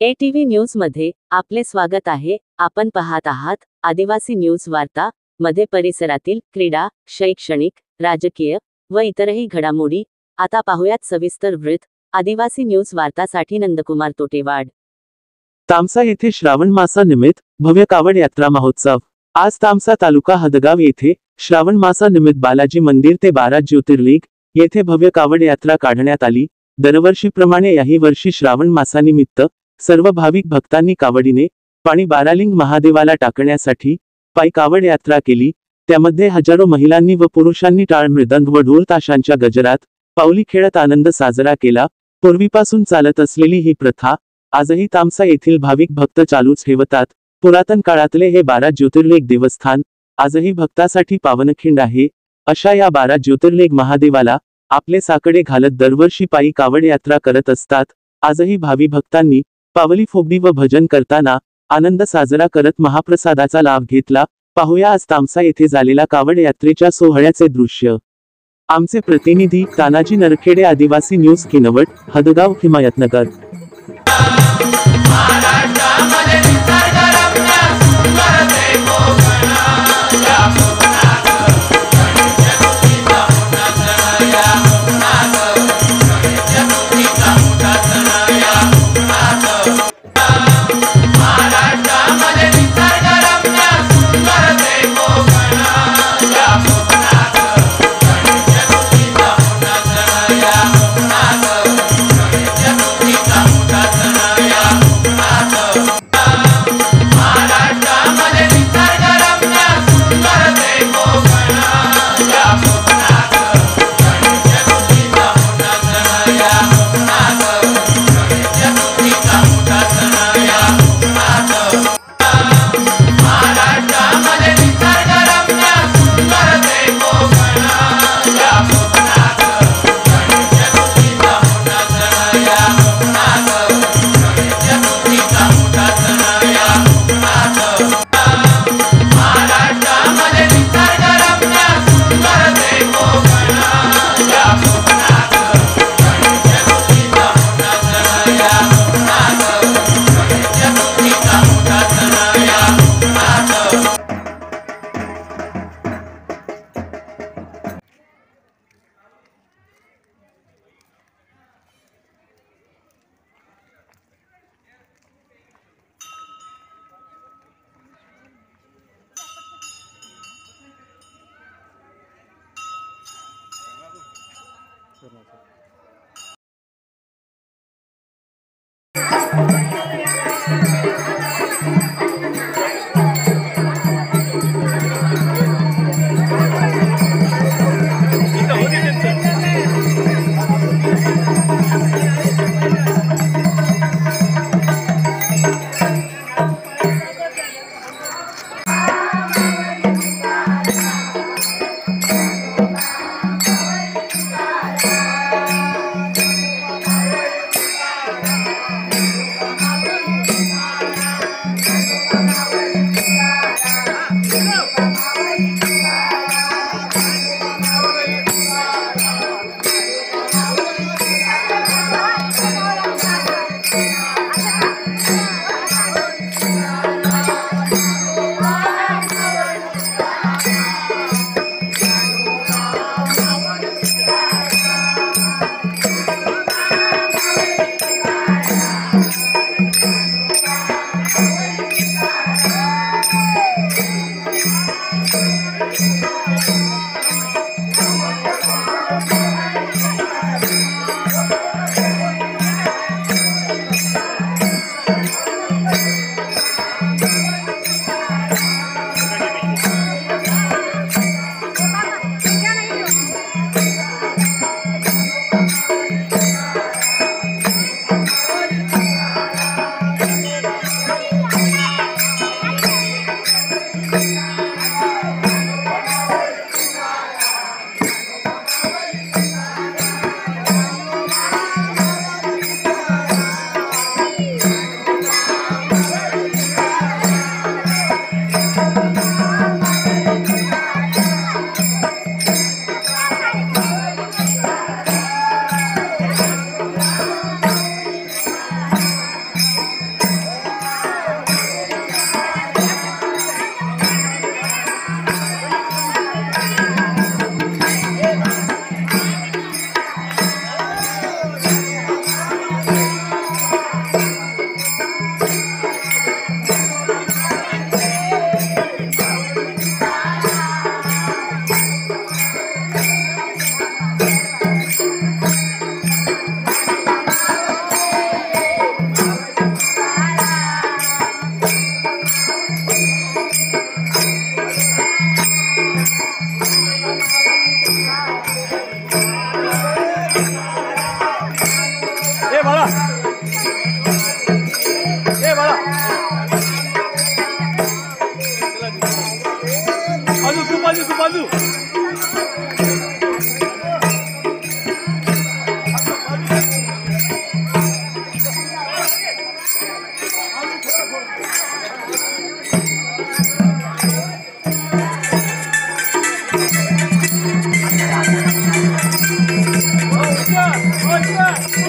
ATV news मध्ये आपले स्वागत आहे। आपण पाहत आहात आदिवासी न्यूज वार्ता मध्ये परिसरातील क्रीडा, शैक्षणिक, राजकीय व इतरही घडामोडी। आता पाहूयात सविस्तर वृत्त। आदिवासी न्यूज वार्तासाठी नंदकुमार तोटेवाड। तामसा येथे श्रावण मासानिमित्त भव्य कावड यात्रा महोत्सव। आज तामसा तालुका हदगाव येथे श्रावण मासानिमित्त बालाजी मंदिर ते 12 ज्योतिर्लिंग येथे भव्य कावड यात्रा काढण्यात आली। दरवर्षीप्रमाणे याही वर्षी श्रावण मासानिमित्त सर्व भाविक भक्तांनी कावडीने पाणी बारालिंग महादेवाला टाकण्यासाठी पायी कावड यात्रा केली। त्यामध्ये हजारो महिलांनी व पुरुषांनी टाळ मृदंग व ढोल ताशांच्या गजरात पाऊली खेळत आनंद साजरा केला। पूर्वीपासून चालत असलेली ही प्रथा आजही तामसा येथील भाविक भक्त चालूच ठेवतात। पुरातन काळातले हे 12 ज्योतिर्लिंग देवस्थान आजही भक्तासाठी पावनखिंड आहे। अशा या 12 ज्योतिर्लिंग महादेवाला आपले साकडे घालत दरवर्षी पायी कावड यात्रा करत असतात। आजही भावी भक्तांनी पावली फोगडी व भजन करताना आनंद साजरा करत महाप्रसादाचा लाभ घेतला। पाहूया आज तामसा येथे झालेला कावड यात्रेच्या सोहळ्याचे दृश्य। आमचे प्रतिनिधी तानाजी नरखेडे, आदिवासी न्यूज, किनवट, हदगाव, हिमायतनगर। बाजू Oh,